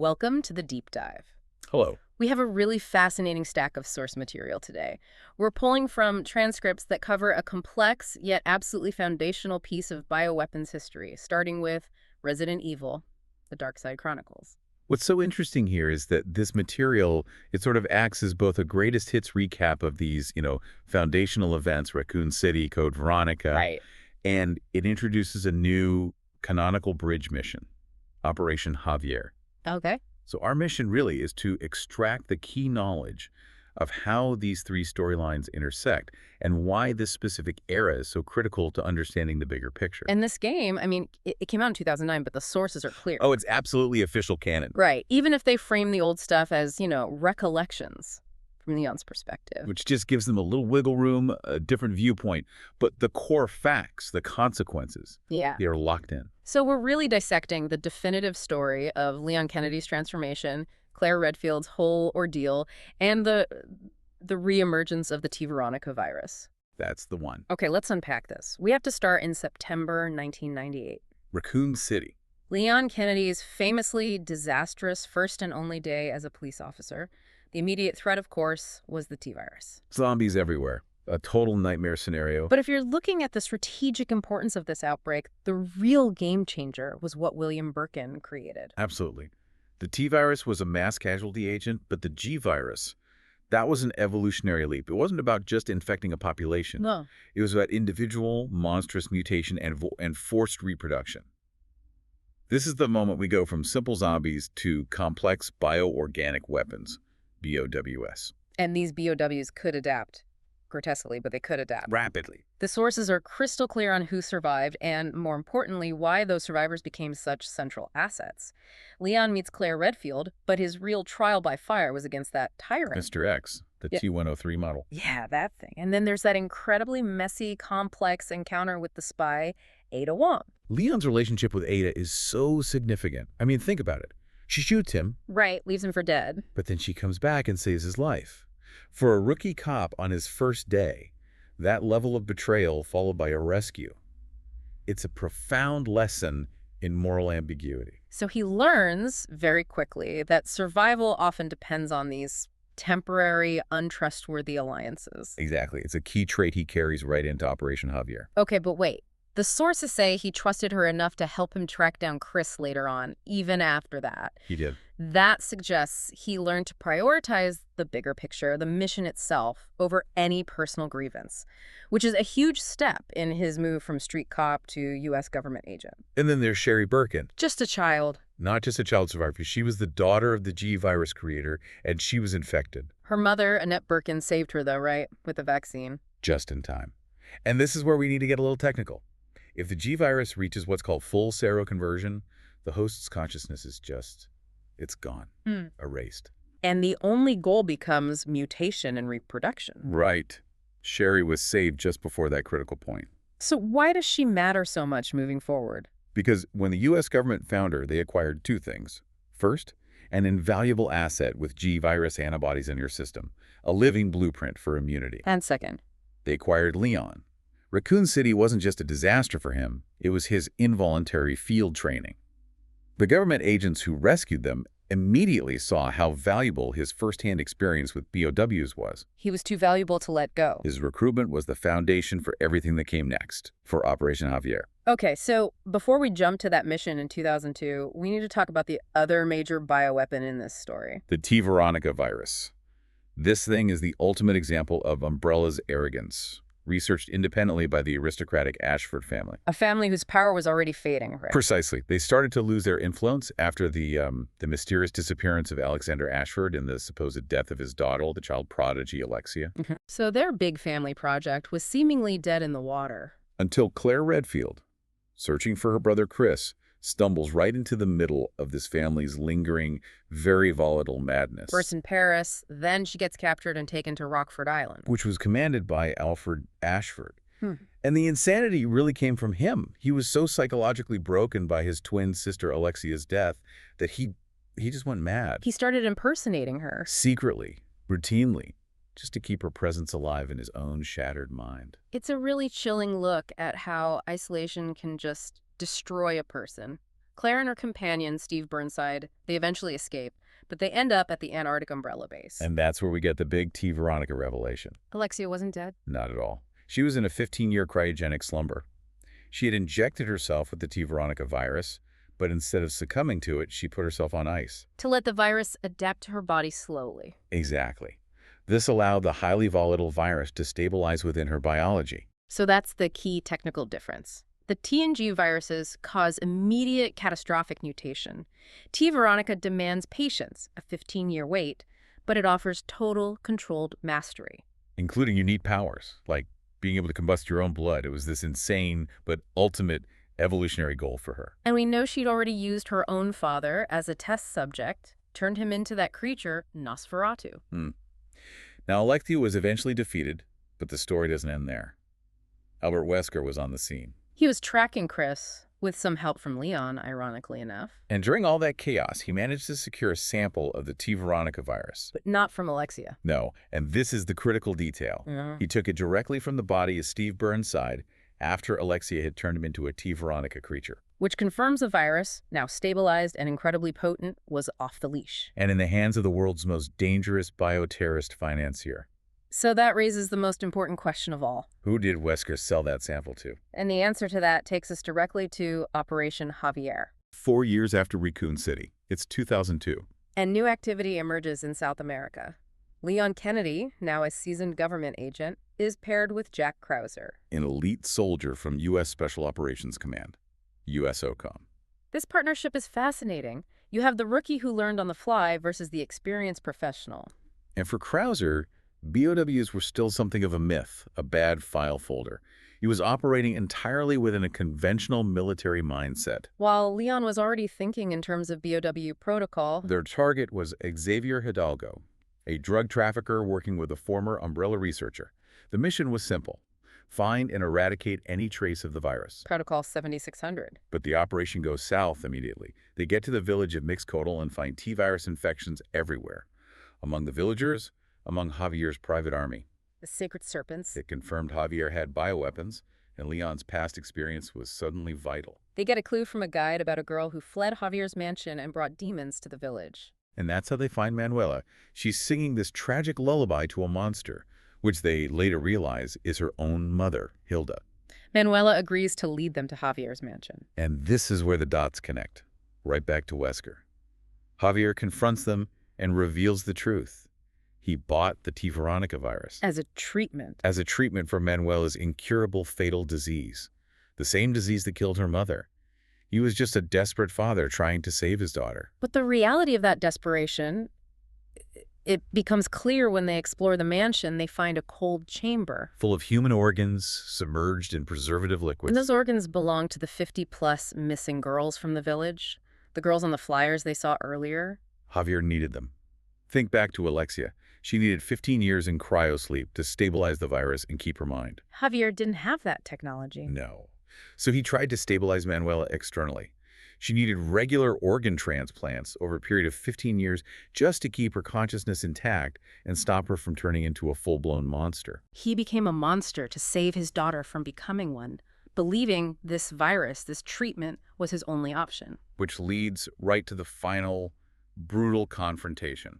Welcome to the Deep Dive. Hello. We have a really fascinating stack of source material today. We're pulling from transcripts that cover a complex yet absolutely foundational piece of bioweapons history, starting with Resident Evil, the Darkside Chronicles. What's so interesting here is that this material, it sort of acts as both a greatest hits recap of these, foundational events, Raccoon City, Code Veronica, Right. and it introduces a new canonical bridge mission, Operation Javier. Okay. So our mission really is to extract the key knowledge of how these three storylines intersect and why this specific era is so critical to understanding the bigger picture. And this game, it came out in 2009, but the sources are clear. Oh, it's absolutely official canon. Right. Even if they frame the old stuff as, recollections from Leon's perspective. Which just gives them a little wiggle room, a different viewpoint. But the core facts, the consequences, Yeah. they are locked in. So we're really dissecting the definitive story of Leon Kennedy's transformation, Claire Redfield's whole ordeal, and the reemergence of the T. Veronica virus. That's the one. Okay, let's unpack this. We have to start in September 1998. Raccoon City. Leon Kennedy's famously disastrous first and only day as a police officer. The immediate threat, of course, was the T-virus. Zombies everywhere. A total nightmare scenario. But if you're looking at the strategic importance of this outbreak, the real game changer was what William Birkin created. Absolutely. The T-virus was a mass casualty agent, but the G-virus, that was an evolutionary leap. It wasn't about just infecting a population. No. It was about individual, monstrous mutation and forced reproduction. This is the moment we go from simple zombies to complex bioorganic weapons, BOWs. And these BOWs could adapt. Grotesquely, but they could adapt. Rapidly. The sources are crystal clear on who survived and, more importantly, why those survivors became such central assets. Leon meets Claire Redfield, but his real trial by fire was against that tyrant. Mr. X, the Yeah. T-103 model. Yeah, that thing. And then there's that incredibly messy, complex encounter with the spy, Ada Wong. Leon's relationship with Ada is so significant. I mean, think about it. She shoots him, Right, leaves him for dead. but then she comes back and saves his life. For a rookie cop on his first day, that level of betrayal followed by a rescue, it's a profound lesson in moral ambiguity. So he learns very quickly that survival often depends on these temporary, untrustworthy alliances. Exactly. It's a key trait he carries right into Operation Javier. Okay, but wait. The sources say he trusted her enough to help him track down Chris later on, even after that. He did. That suggests he learned to prioritize the bigger picture, the mission itself, over any personal grievance, which is a huge step in his move from street cop to U.S. government agent. And then there's Sherry Birkin. Just a child. Not just a child survivor. She was the daughter of the G-virus creator, and she was infected. Her mother, Annette Birkin, saved her, though, right? With the vaccine. Just in time. And this is where we need to get a little technical. If the G-virus reaches what's called full seroconversion, the host's consciousness is it's gone, erased. And the only goal becomes mutation and reproduction. Right. Sherry was saved just before that critical point. So why does she matter so much moving forward? Because when the U.S. government found her, they acquired two things. First, an invaluable asset with G-virus antibodies in your system, a living blueprint for immunity. And second, They acquired Leon. Raccoon City wasn't just a disaster for him, it was his involuntary field training. The government agents who rescued them immediately saw how valuable his first-hand experience with BOWs was. he was too valuable to let go. His recruitment was the foundation for everything that came next, for Operation Javier. Okay, so before we jump to that mission in 2002, we need to talk about the other major bioweapon in this story. The T. Veronica virus. This thing is the ultimate example of Umbrella's arrogance, researched independently by the aristocratic Ashford family. A family whose power was already fading, right? Precisely. They started to lose their influence after the mysterious disappearance of Alexander Ashford and the supposed death of his daughter, the child prodigy Alexia. So their big family project was seemingly dead in the water. Until Claire Redfield, searching for her brother Chris, stumbles right into the middle of this family's lingering, very volatile madness. First in Paris, then she gets captured and taken to Rockford Island. Which was commanded by Alfred Ashford. And the insanity really came from him. He was so psychologically broken by his twin sister Alexia's death that he just went mad. He started impersonating her. Secretly, routinely, just to keep her presence alive in his own shattered mind. It's a really chilling look at how isolation can just destroy a person. Claire and her companion, Steve Burnside, they eventually escape, but they end up at the Antarctic Umbrella Base. And that's where we get the big T. Veronica revelation. Alexia wasn't dead? Not at all. She was in a 15-year cryogenic slumber. She had injected herself with the T. Veronica virus, but instead of succumbing to it, she put herself on ice. To let the virus adapt to her body slowly. Exactly. This allowed the highly volatile virus to stabilize within her biology. So that's the key technical difference. The TNG viruses cause immediate catastrophic mutation. T. Veronica demands patience, a 15-year wait, but it offers total controlled mastery. Including unique powers, like being able to combust your own blood. It was this insane but ultimate evolutionary goal for her. And we know she'd already used her own father as a test subject, turned him into that creature, Nosferatu. Now, Alexia was eventually defeated, but the story doesn't end there. Albert Wesker was on the scene. He was tracking Chris, with some help from Leon, ironically enough. And during all that chaos, he managed to secure a sample of the T. Veronica virus. But not from Alexia. No, and this is the critical detail. He took it directly from the body of Steve Burnside after Alexia had turned him into a T. Veronica creature. Which confirms the virus, now stabilized and incredibly potent, was off the leash. And in the hands of the world's most dangerous bioterrorist financier. So that raises the most important question of all. Who did Wesker sell that sample to? And the answer to that takes us directly to Operation Javier. 4 years after Raccoon City. It's 2002. And new activity emerges in South America. Leon Kennedy, now a seasoned government agent, is paired with Jack Krauser, An elite soldier from U.S. Special Operations Command, USOCOM. This partnership is fascinating. You have the rookie who learned on the fly versus the experienced professional. And for Krauser, BOWs were still something of a myth, a bad file folder. He was operating entirely within a conventional military mindset. While Leon was already thinking in terms of BOW protocol, Their target was Xavier Hidalgo, a drug trafficker working with a former Umbrella researcher. The mission was simple: find and eradicate any trace of the virus. Protocol 7600. But the operation goes south immediately. They get to the village of Mixcoatl and find T-virus infections everywhere. Among the villagers, among Javier's private army. The Sacred Serpents. It confirmed Javier had bioweapons, and Leon's past experience was suddenly vital. They get a clue from a guide about a girl who fled Javier's mansion and brought demons to the village. And that's how they find Manuela. She's singing this tragic lullaby to a monster, which they later realize is her own mother, Hilda. Manuela agrees to lead them to Javier's mansion. And this is where the dots connect, right back to Wesker. Javier confronts them and reveals the truth. He bought the T. Veronica virus. As a treatment. As a treatment for Manuela's incurable fatal disease. The same disease that killed her mother. He was just a desperate father trying to save his daughter. But the reality of that desperation, it becomes clear when they explore the mansion. They find a cold chamber. Full of human organs, submerged in preservative liquids. And those organs belong to the 50-plus missing girls from the village. The girls on the flyers they saw earlier. Javier needed them. Think back to Alexia. She needed 15 years in cryosleep to stabilize the virus and keep her mind. Javier didn't have that technology. No. So he tried to stabilize Manuela externally. She needed regular organ transplants over a period of 15 years just to keep her consciousness intact and stop her from turning into a full-blown monster. He became a monster to save his daughter from becoming one, believing this virus, this treatment, was his only option. Which leads right to the final, brutal confrontation.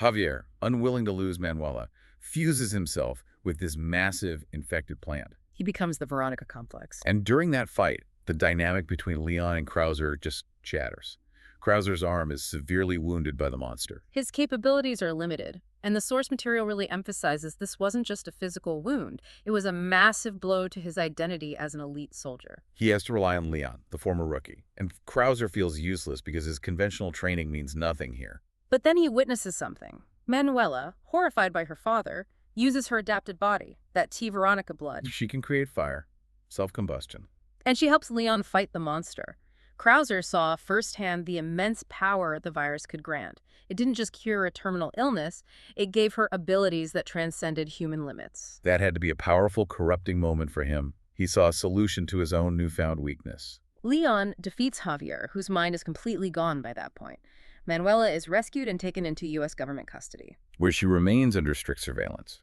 Javier, unwilling to lose Manuela, fuses himself with this massive infected plant. He becomes the Veronica complex. And during that fight, the dynamic between Leon and Krauser just shatters. Krauser's arm is severely wounded by the monster. His capabilities are limited, and the source material really emphasizes this wasn't just a physical wound. It was a massive blow to his identity as an elite soldier. He has to rely on Leon, the former rookie, and Krauser feels useless because his conventional training means nothing here. But then he witnesses something. Manuela, horrified by her father, uses her adapted body, that T. Veronica blood. She can create fire, self-combustion. And she helps Leon fight the monster. Krauser saw firsthand the immense power the virus could grant. It didn't just cure a terminal illness, it gave her abilities that transcended human limits. That had to be a powerful, corrupting moment for him. He saw a solution to his own newfound weakness. Leon defeats Javier, whose mind is completely gone by that point. Manuela is rescued and taken into U.S. government custody, where she remains under strict surveillance.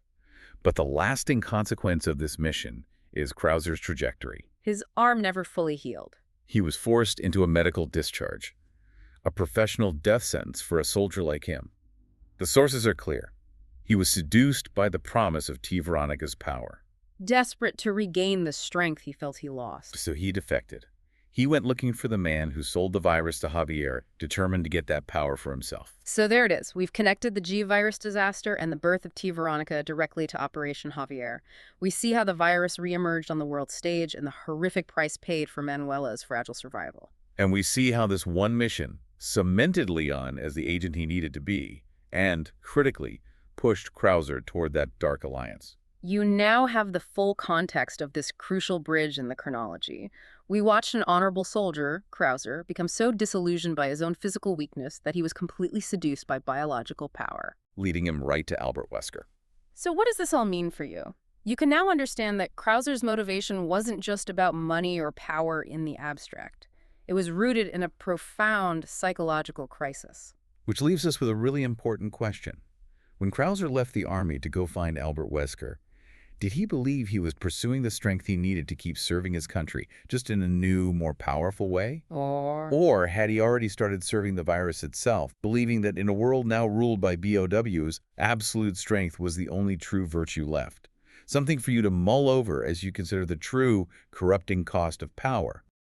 But the lasting consequence of this mission is Krauser's trajectory. His arm never fully healed. He was forced into a medical discharge, a professional death sentence for a soldier like him. The sources are clear. He was seduced by the promise of T. Veronica's power. Desperate to regain the strength he felt he lost. So he defected. He went looking for the man who sold the virus to Javier, determined to get that power for himself. So there it is. We've connected the G virus disaster and the birth of T. Veronica directly to Operation Javier. We see how the virus reemerged on the world stage and the horrific price paid for Manuela's fragile survival. And we see how this one mission cemented Leon as the agent he needed to be, and, critically, pushed Krauser toward that dark alliance. You now have the full context of this crucial bridge in the chronology. We watched an honorable soldier, Krauser, become so disillusioned by his own physical weakness that he was completely seduced by biological power, Leading him right to Albert Wesker. So what does this all mean for you? You can now understand that Krauser's motivation wasn't just about money or power in the abstract. It was rooted in a profound psychological crisis. Which leaves us with a really important question. When Krauser left the army to go find Albert Wesker, did he believe he was pursuing the strength he needed to keep serving his country, just in a new, more powerful way? Or had he already started serving the virus itself, believing that in a world now ruled by BOWs, absolute strength was the only true virtue left? Something for you to mull over as you consider the true, corrupting cost of power.